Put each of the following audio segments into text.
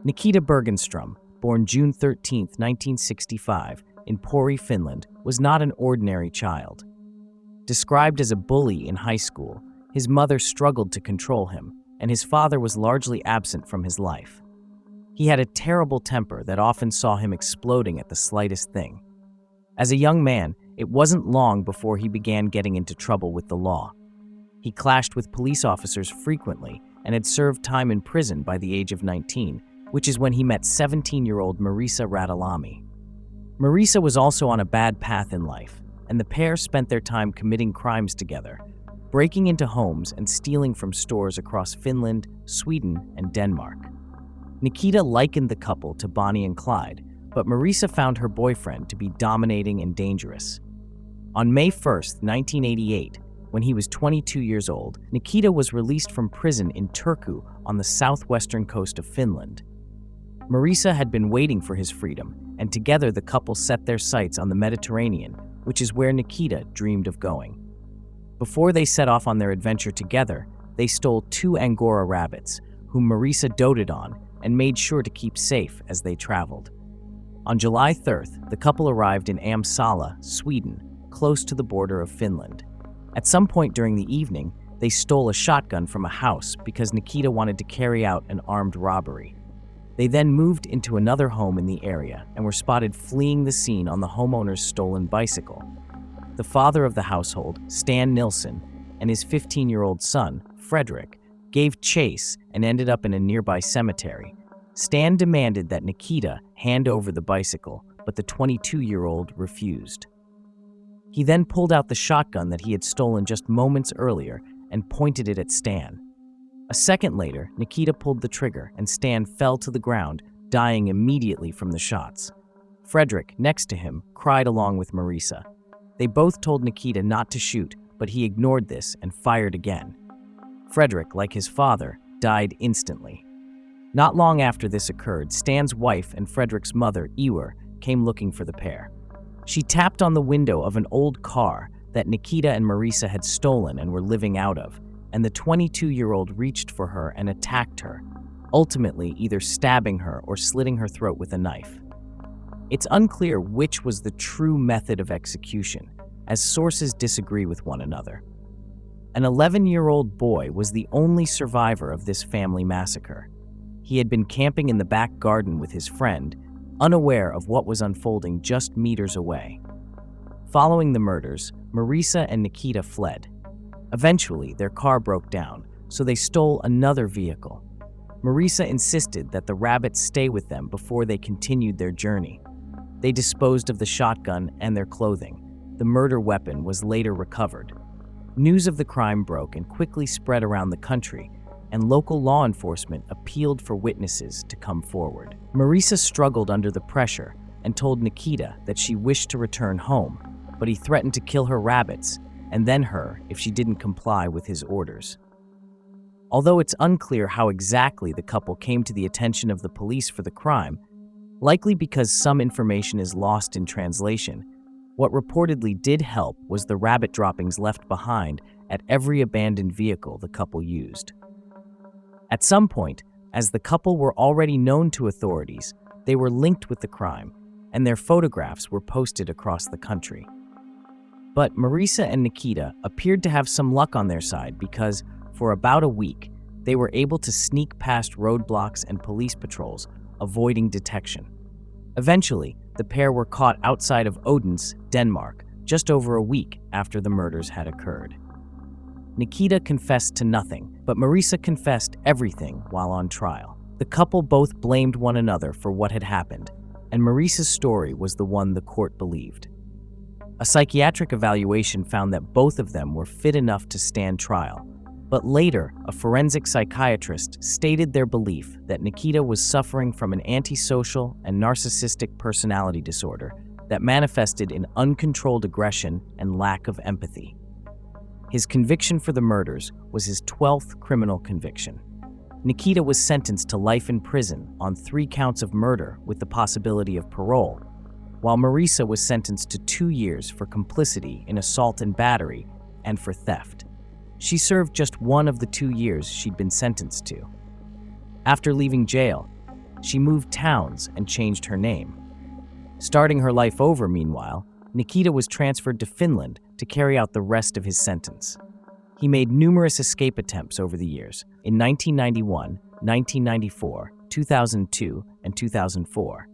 Nikita Bergenstrom, born June 13, 1965, in Pori, Finland, was not an ordinary child. Described as a bully in high school, his mother struggled to control him, and his father was largely absent from his life. He had a terrible temper that often saw him exploding at the slightest thing. As a young man, it wasn't long before he began getting into trouble with the law. He clashed with police officers frequently and had served time in prison by the age of 19, which is when he met 17-year-old Marisa Radalami. Marisa was also on a bad path in life, and the pair spent their time committing crimes together, breaking into homes and stealing from stores across Finland, Sweden, and Denmark. Nikita likened the couple to Bonnie and Clyde, but Marisa found her boyfriend to be dominating and dangerous. On May 1, 1988, when he was 22 years old, Nikita was released from prison in Turku on the southwestern coast of Finland. Marisa had been waiting for his freedom, and together the couple set their sights on the Mediterranean, which is where Nikita dreamed of going. Before they set off on their adventure together, they stole 2 Angora rabbits, whom Marisa doted on and made sure to keep safe as they traveled. On July 3rd, the couple arrived in Amsala, Sweden, close to the border of Finland. At some point during the evening, they stole a shotgun from a house because Nikita wanted to carry out an armed robbery. They then moved into another home in the area and were spotted fleeing the scene on the homeowner's stolen bicycle. The father of the household, Stan Nilsson, and his 15-year-old son, Frederick, gave chase and ended up in a nearby cemetery. Stan demanded that Nikita hand over the bicycle, but the 22-year-old refused. He then pulled out the shotgun that he had stolen just moments earlier and pointed it at Stan. A second later, Nikita pulled the trigger and Stan fell to the ground, dying immediately from the shots. Frederick, next to him, cried along with Marisa. They both told Nikita not to shoot, but he ignored this and fired again. Frederick, like his father, died instantly. Not long after this occurred, Stan's wife and Frederick's mother, Ewer, came looking for the pair. She tapped on the window of an old car that Nikita and Marisa had stolen and were living out of, and the 22-year-old reached for her and attacked her, ultimately either stabbing her or slitting her throat with a knife. It's unclear which was the true method of execution, as sources disagree with one another. An 11-year-old boy was the only survivor of this family massacre. He had been camping in the back garden with his friend, unaware of what was unfolding just meters away. Following the murders, Marisa and Nikita fled. Eventually, their car broke down, so they stole another vehicle. Marisa insisted that the rabbits stay with them before they continued their journey. They disposed of the shotgun and their clothing. The murder weapon was later recovered. News of the crime broke and quickly spread around the country, and local law enforcement appealed for witnesses to come forward. Marisa struggled under the pressure and told Nikita that she wished to return home, but he threatened to kill her rabbits and then her if she didn't comply with his orders. Although it's unclear how exactly the couple came to the attention of the police for the crime, likely because some information is lost in translation, what reportedly did help was the rabbit droppings left behind at every abandoned vehicle the couple used. At some point, as the couple were already known to authorities, they were linked with the crime, and their photographs were posted across the country. But Marisa and Nikita appeared to have some luck on their side because, for about a week, they were able to sneak past roadblocks and police patrols, avoiding detection. Eventually, the pair were caught outside of Odense, Denmark, just over a week after the murders had occurred. Nikita confessed to nothing, but Marisa confessed everything while on trial. The couple both blamed one another for what had happened, and Marisa's story was the one the court believed. A psychiatric evaluation found that both of them were fit enough to stand trial, but later, a forensic psychiatrist stated their belief that Nikita was suffering from an antisocial and narcissistic personality disorder that manifested in uncontrolled aggression and lack of empathy. His conviction for the murders was his 12th criminal conviction. Nikita was sentenced to life in prison on 3 counts of murder with the possibility of parole, while Marisa was sentenced to 2 years for complicity in assault and battery and for theft. She served just one of the 2 years she'd been sentenced to. After leaving jail, she moved towns and changed her name. Starting her life over, meanwhile, Nikita was transferred to Finland to carry out the rest of his sentence. He made numerous escape attempts over the years. In 1991, 1994, 2002, and 2004.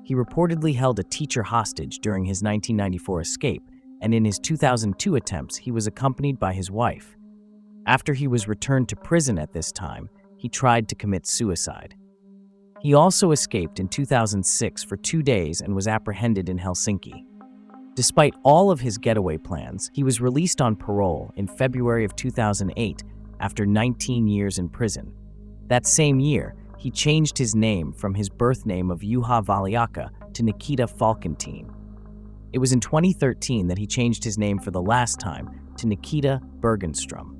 He reportedly held a teacher hostage during his 1994 escape, and in his 2002 attempts, he was accompanied by his wife. After he was returned to prison at this time, he tried to commit suicide. He also escaped in 2006 for 2 days and was apprehended in Helsinki. Despite all of his getaway plans, he was released on parole in February of 2008 after 19 years in prison. That same year, he changed his name from his birth name of Juha Valiaka to Nikita Falkentin. It was in 2013 that he changed his name for the last time to Nikita Bergenstrom.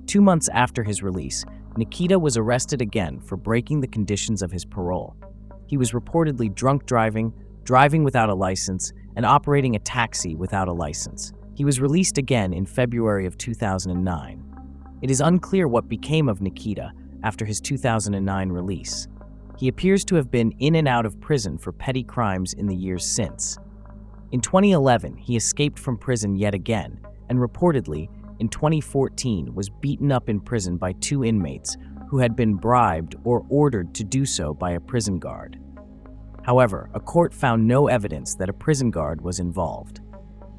2 months after his release, Nikita was arrested again for breaking the conditions of his parole. He was reportedly drunk driving, driving without a license, and operating a taxi without a license. He was released again in February of 2009. It is unclear what became of Nikita after his 2009 release. He appears to have been in and out of prison for petty crimes in the years since. In 2011, he escaped from prison yet again, and reportedly, in 2014, was beaten up in prison by 2 inmates who had been bribed or ordered to do so by a prison guard. However, a court found no evidence that a prison guard was involved.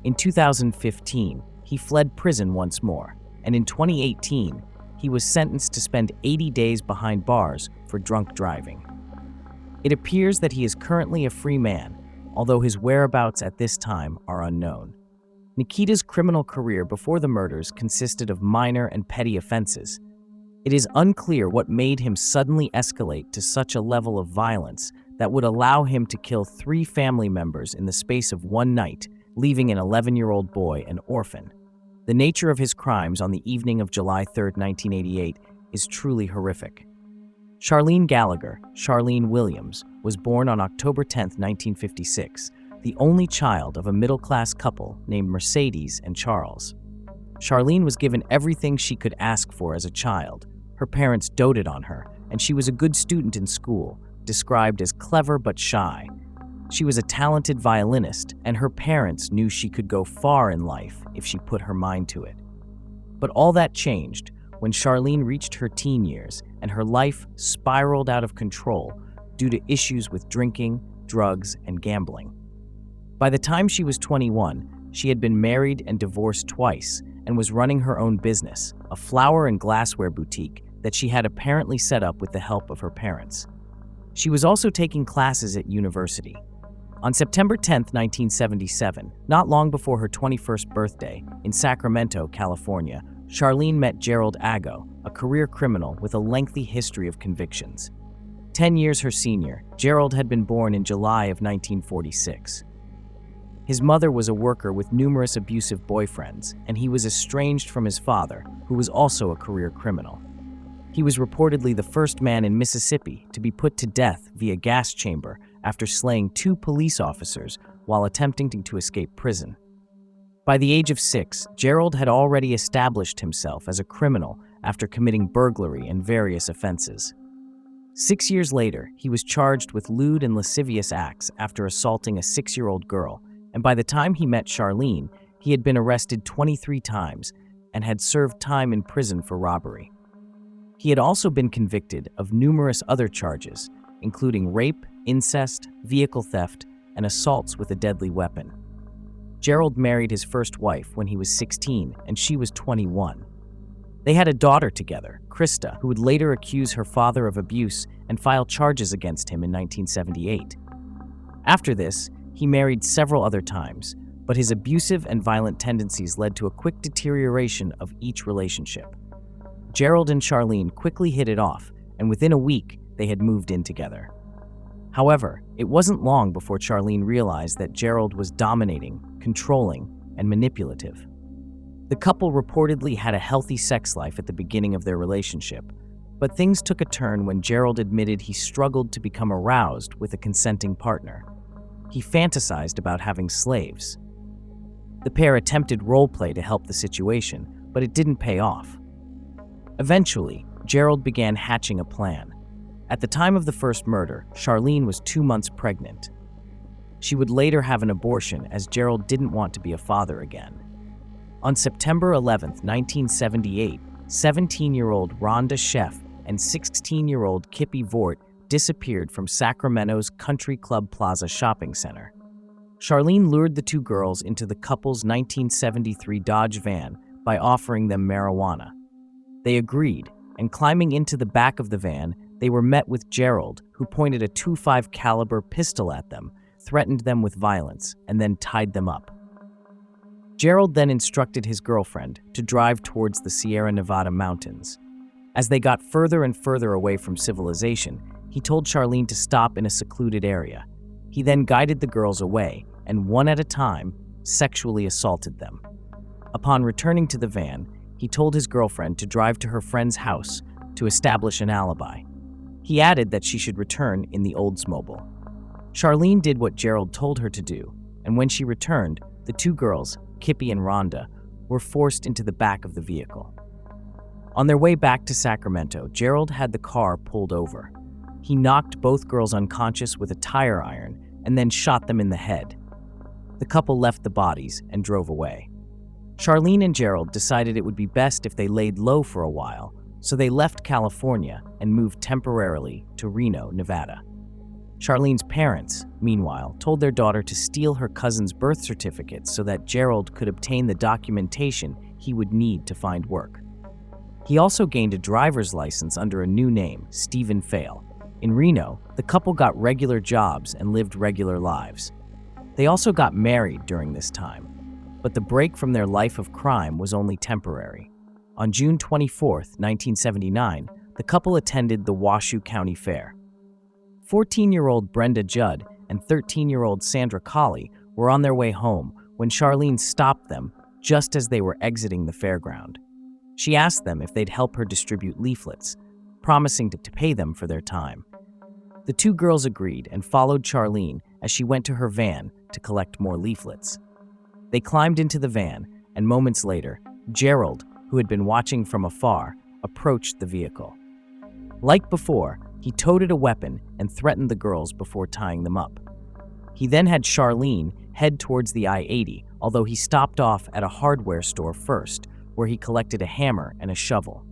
In 2015, he fled prison once more, and in 2018, he was sentenced to spend 80 days behind bars for drunk driving. It appears that he is currently a free man, although his whereabouts at this time are unknown. Nikita's criminal career before the murders consisted of minor and petty offenses. It is unclear what made him suddenly escalate to such a level of violence that would allow him to kill 3 family members in the space of 1 night, leaving an 11-year-old boy an orphan. The nature of his crimes on the evening of July 3, 1988, is truly horrific. Charlene Gallagher, Charlene Williams, was born on October 10, 1956, the only child of a middle-class couple named Mercedes and Charles. Charlene was given everything she could ask for as a child. Her parents doted on her, and she was a good student in school, described as clever but shy. She was a talented violinist, and her parents knew she could go far in life if she put her mind to it. But all that changed when Charlene reached her teen years and her life spiraled out of control due to issues with drinking, drugs, and gambling. By the time she was 21, she had been married and divorced twice and was running her own business, a flower and glassware boutique that she had apparently set up with the help of her parents. She was also taking classes at university. On September 10, 1977, not long before her 21st birthday, in Sacramento, California, Charlene met Gerald, a career criminal with a lengthy history of convictions. 10 years her senior, Gerald had been born in July of 1946. His mother was a worker with numerous abusive boyfriends, and he was estranged from his father, who was also a career criminal. He was reportedly the first man in Mississippi to be put to death via gas chamber after slaying 2 police officers while attempting to escape prison. By the age of 6, Gerald had already established himself as a criminal after committing burglary and various offenses. 6 years later, he was charged with lewd and lascivious acts after assaulting a 6-year-old girl, and by the time he met Charlene, he had been arrested 23 times and had served time in prison for robbery. He had also been convicted of numerous other charges, including rape, incest, vehicle theft, and assaults with a deadly weapon. Gerald married his first wife when he was 16 and she was 21. They had a daughter together, Krista, who would later accuse her father of abuse and file charges against him in 1978. After this, he married several other times, but his abusive and violent tendencies led to a quick deterioration of each relationship. Gerald and Charlene quickly hit it off, and within a week, they had moved in together. However, it wasn't long before Charlene realized that Gerald was dominating, controlling, and manipulative. The couple reportedly had a healthy sex life at the beginning of their relationship, but things took a turn when Gerald admitted he struggled to become aroused with a consenting partner. He fantasized about having slaves. The pair attempted role-play to help the situation, but it didn't pay off. Eventually, Gerald began hatching a plan. At the time of the first murder, Charlene was 2 months pregnant. She would later have an abortion as Gerald didn't want to be a father again. On September 11, 1978, 17-year-old Rhonda Sheff and 16-year-old Kippy Vort disappeared from Sacramento's Country Club Plaza shopping center. Charlene lured the two girls into the couple's 1973 Dodge van by offering them marijuana. They agreed, and climbing into the back of the van, they were met with Gerald, who pointed a .25 caliber pistol at them, threatened them with violence, and then tied them up. Gerald then instructed his girlfriend to drive towards the Sierra Nevada mountains. As they got further and further away from civilization, he told Charlene to stop in a secluded area. He then guided the girls away and, one at a time, sexually assaulted them. Upon returning to the van, he told his girlfriend to drive to her friend's house to establish an alibi. He added that she should return in the Oldsmobile. Charlene did what Gerald told her to do, and when she returned, the two girls, Kippy and Rhonda, were forced into the back of the vehicle. On their way back to Sacramento, Gerald had the car pulled over. He knocked both girls unconscious with a tire iron and then shot them in the head. The couple left the bodies and drove away. Charlene and Gerald decided it would be best if they laid low for a while, so they left California and moved temporarily to Reno, Nevada. Charlene's parents, meanwhile, told their daughter to steal her cousin's birth certificate so that Gerald could obtain the documentation he would need to find work. He also gained a driver's license under a new name, Stephen Fail. In Reno, the couple got regular jobs and lived regular lives. They also got married during this time, but the break from their life of crime was only temporary. On June 24, 1979, the couple attended the Washoe County Fair. 14-year-old Brenda Judd and 13-year-old Sandra Colley were on their way home when Charlene stopped them just as they were exiting the fairground. She asked them if they'd help her distribute leaflets, promising to pay them for their time. The two girls agreed and followed Charlene as she went to her van to collect more leaflets. They climbed into the van, and moments later, Gerald, who had been watching from afar, approached the vehicle. Like before, he toted a weapon and threatened the girls before tying them up. He then had Charlene head towards the I-80, although he stopped off at a hardware store first, where he collected a hammer and a shovel.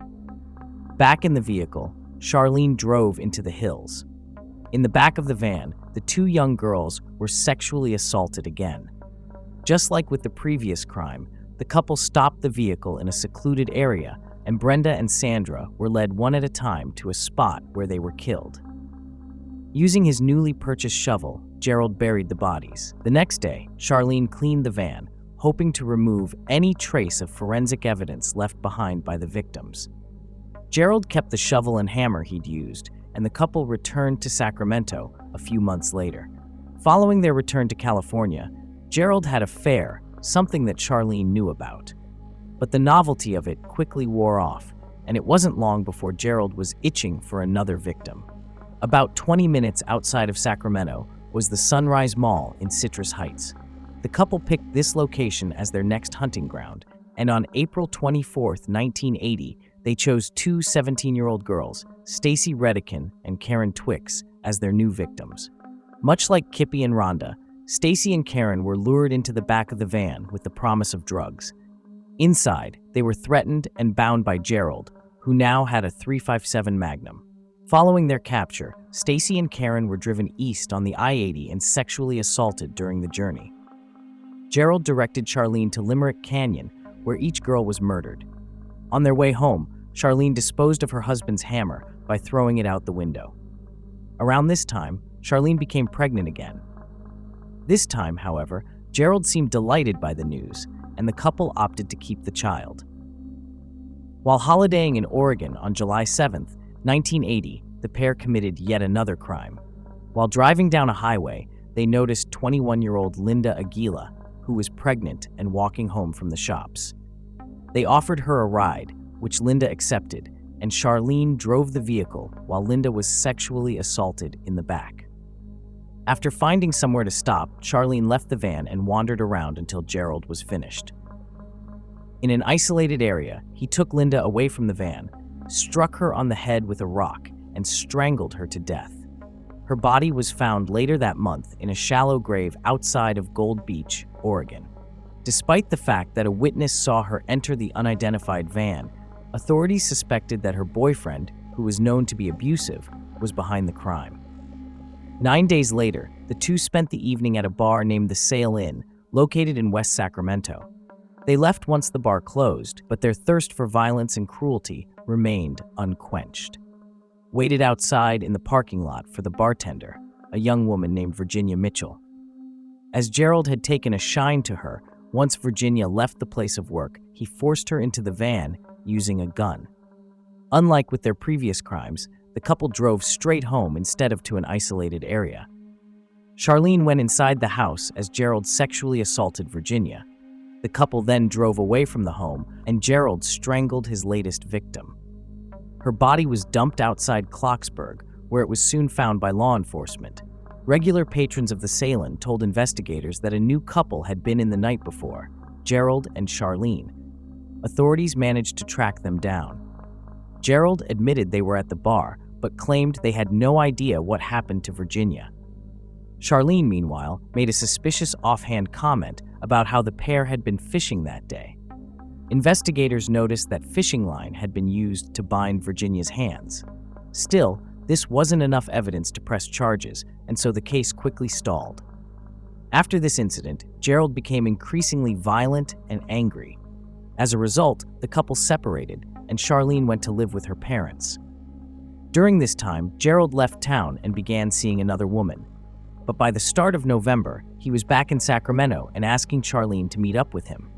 Back in the vehicle, Charlene drove into the hills. In the back of the van, the two young girls were sexually assaulted again. Just like with the previous crime, the couple stopped the vehicle in a secluded area, and Brenda and Sandra were led one at a time to a spot where they were killed. Using his newly purchased shovel, Gerald buried the bodies. The next day, Charlene cleaned the van, hoping to remove any trace of forensic evidence left behind by the victims. Gerald kept the shovel and hammer he'd used, and the couple returned to Sacramento a few months later. Following their return to California, Gerald had a fair, something that Charlene knew about. But the novelty of it quickly wore off, and it wasn't long before Gerald was itching for another victim. About 20 minutes outside of Sacramento was the Sunrise Mall in Citrus Heights. The couple picked this location as their next hunting ground, and on April 24, 1980, they chose two 17-year-old girls, Stacy Redican and Karen Twix, as their new victims. Much like Kippy and Rhonda, Stacy and Karen were lured into the back of the van with the promise of drugs. Inside, they were threatened and bound by Gerald, who now had a .357 Magnum. Following their capture, Stacy and Karen were driven east on the I-80 and sexually assaulted during the journey. Gerald directed Charlene to Limerick Canyon, where each girl was murdered. On their way home, Charlene disposed of her husband's hammer by throwing it out the window. Around this time, Charlene became pregnant again. This time, however, Gerald seemed delighted by the news, and the couple opted to keep the child. While holidaying in Oregon on July 7, 1980, the pair committed yet another crime. While driving down a highway, they noticed 21-year-old Linda Aguila, who was pregnant and walking home from the shops. They offered her a ride, which Linda accepted, and Charlene drove the vehicle while Linda was sexually assaulted in the back. After finding somewhere to stop, Charlene left the van and wandered around until Gerald was finished. In an isolated area, he took Linda away from the van, struck her on the head with a rock, and strangled her to death. Her body was found later that month in a shallow grave outside of Gold Beach, Oregon. Despite the fact that a witness saw her enter the unidentified van, authorities suspected that her boyfriend, who was known to be abusive, was behind the crime. 9 days later, the two spent the evening at a bar named the Sail Inn, located in West Sacramento. They left once the bar closed, but their thirst for violence and cruelty remained unquenched. Waited outside in the parking lot for the bartender, a young woman named Virginia Mitchell. As Gerald had taken a shine to her, once Virginia left the place of work, he forced her into the van using a gun. Unlike with their previous crimes, the couple drove straight home instead of to an isolated area. Charlene went inside the house as Gerald sexually assaulted Virginia. The couple then drove away from the home, and Gerald strangled his latest victim. Her body was dumped outside Clarksburg, where it was soon found by law enforcement. Regular patrons of the Sail Inn told investigators that a new couple had been in the night before, Gerald and Charlene. Authorities managed to track them down. Gerald admitted they were at the bar, but claimed they had no idea what happened to Virginia. Charlene, meanwhile, made a suspicious offhand comment about how the pair had been fishing that day. Investigators noticed that fishing line had been used to bind Virginia's hands. Still, this wasn't enough evidence to press charges, and so the case quickly stalled. After this incident, Gerald became increasingly violent and angry. As a result, the couple separated, and Charlene went to live with her parents. During this time, Gerald left town and began seeing another woman. But by the start of November, he was back in Sacramento and asking Charlene to meet up with him.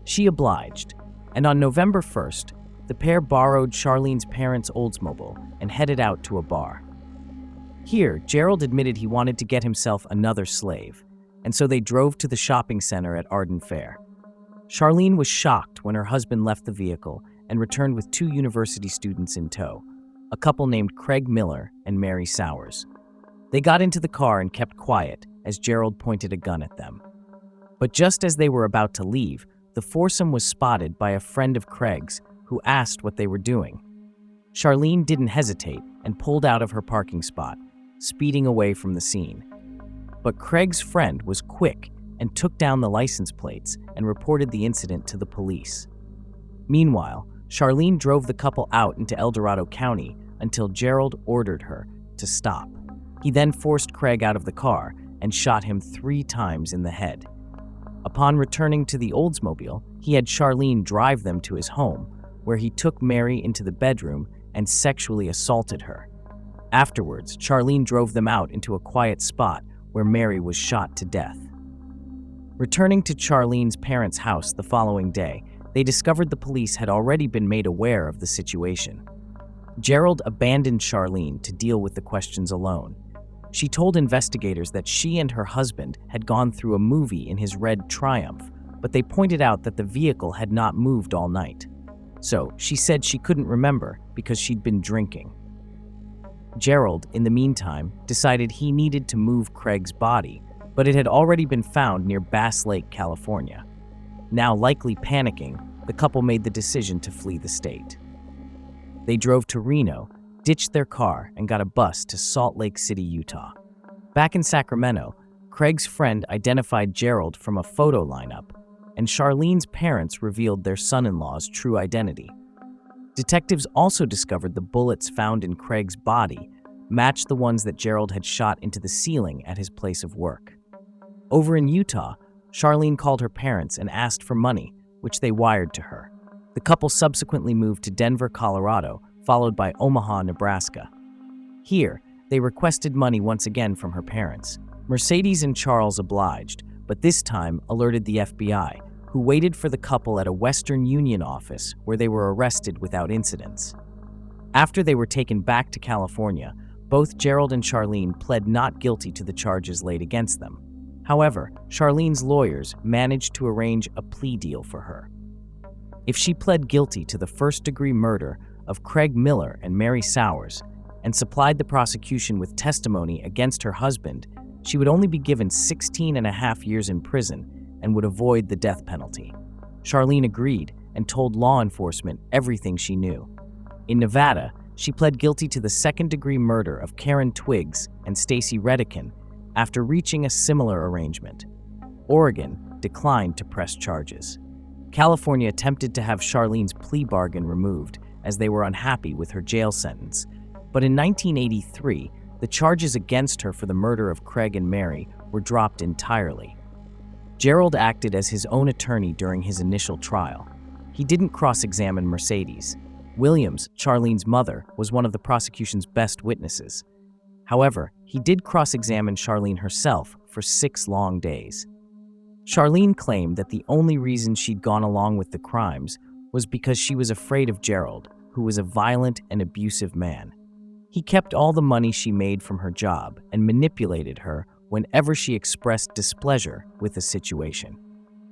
She obliged, and on November 1st, the pair borrowed Charlene's parents' Oldsmobile and headed out to a bar. Here, Gerald admitted he wanted to get himself another slave, and so they drove to the shopping center at Arden Fair. Charlene was shocked when her husband left the vehicle and returned with two university students in tow, a couple named Craig Miller and Mary Sowers. They got into the car and kept quiet as Gerald pointed a gun at them. But just as they were about to leave, the foursome was spotted by a friend of Craig's who asked what they were doing. Charlene didn't hesitate and pulled out of her parking spot, speeding away from the scene. But Craig's friend was quick and took down the license plates and reported the incident to the police. Meanwhile, Charlene drove the couple out into El Dorado County until Gerald ordered her to stop. He then forced Craig out of the car and shot him 3 times in the head. Upon returning to the Oldsmobile, he had Charlene drive them to his home, where he took Mary into the bedroom and sexually assaulted her. Afterwards, Charlene drove them out into a quiet spot where Mary was shot to death. Returning to Charlene's parents' house the following day, they discovered the police had already been made aware of the situation. Gerald abandoned Charlene to deal with the questions alone. She told investigators that she and her husband had gone through a movie in his red Triumph, but they pointed out that the vehicle had not moved all night. So she said she couldn't remember because she'd been drinking. Gerald, in the meantime, decided he needed to move Craig's body, but it had already been found near Bass Lake, California. Now likely panicking, the couple made the decision to flee the state. They drove to Reno, ditched their car, and got a bus to Salt Lake City, Utah. Back in Sacramento, Craig's friend identified Gerald from a photo lineup, and Charlene's parents revealed their son-in-law's true identity. Detectives also discovered the bullets found in Craig's body matched the ones that Gerald had shot into the ceiling at his place of work. Over in Utah, Charlene called her parents and asked for money, which they wired to her. The couple subsequently moved to Denver, Colorado, followed by Omaha, Nebraska. Here, they requested money once again from her parents. Mercedes and Charles obliged, but this time alerted the FBI, who waited for the couple at a Western Union office where they were arrested without incidents. After they were taken back to California, both Gerald and Charlene pled not guilty to the charges laid against them. However, Charlene's lawyers managed to arrange a plea deal for her. If she pled guilty to the first-degree murder of Craig Miller and Mary Sowers and supplied the prosecution with testimony against her husband, she would only be given 16 and a half years in prison and would avoid the death penalty. Charlene agreed and told law enforcement everything she knew. In Nevada, she pled guilty to the second-degree murder of Karen Twiggs and Stacy Redican after reaching a similar arrangement. Oregon declined to press charges. California attempted to have Charlene's plea bargain removed as they were unhappy with her jail sentence, but in 1983, the charges against her for the murder of Craig and Mary were dropped entirely. Gerald acted as his own attorney during his initial trial. He didn't cross-examine Mercedes. Williams, Charlene's mother, was one of the prosecution's best witnesses. However, he did cross-examine Charlene herself for 6 long days. Charlene claimed that the only reason she'd gone along with the crimes was because she was afraid of Gerald, who was a violent and abusive man. He kept all the money she made from her job and manipulated her whenever she expressed displeasure with the situation.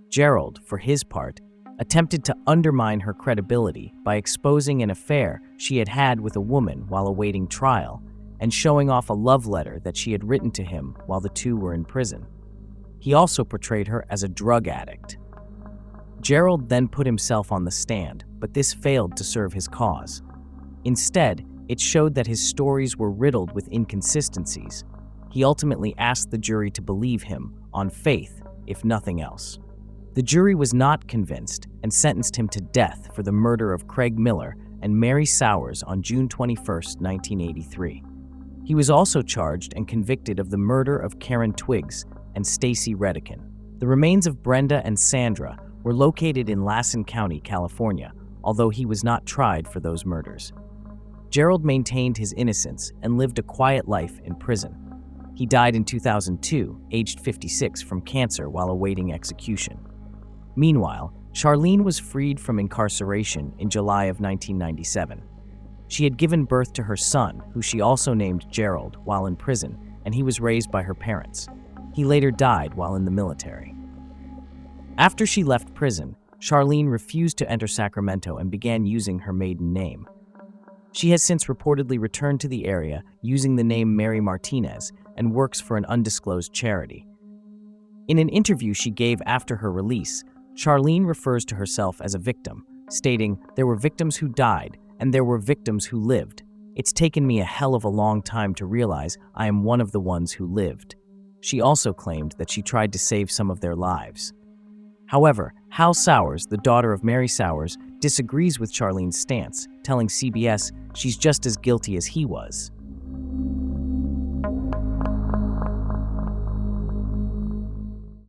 Gerald, for his part, attempted to undermine her credibility by exposing an affair she had had with a woman while awaiting trial and showing off a love letter that she had written to him while the two were in prison. He also portrayed her as a drug addict. Gerald then put himself on the stand, but this failed to serve his cause. Instead, it showed that his stories were riddled with inconsistencies. He ultimately asked the jury to believe him, on faith, if nothing else. The jury was not convinced and sentenced him to death for the murder of Craig Miller and Mary Sowers on June 21, 1983. He was also charged and convicted of the murder of Karen Twiggs and Stacy Redican. The remains of Brenda and Sandra were located in Lassen County, California, although he was not tried for those murders. Gerald maintained his innocence and lived a quiet life in prison. He died in 2002, aged 56, from cancer while awaiting execution. Meanwhile, Charlene was freed from incarceration in July of 1997. She had given birth to her son, who she also named Gerald, while in prison, and he was raised by her parents. He later died while in the military. After she left prison, Charlene refused to enter Sacramento and began using her maiden name. She has since reportedly returned to the area using the name Mary Martinez and works for an undisclosed charity. In an interview she gave after her release, Charlene refers to herself as a victim, stating, "There were victims who died, and there were victims who lived. It's taken me a hell of a long time to realize I am one of the ones who lived." She also claimed that she tried to save some of their lives. However, Hal Sowers, the daughter of Mary Sowers, disagrees with Charlene's stance, telling CBS she's just as guilty as he was.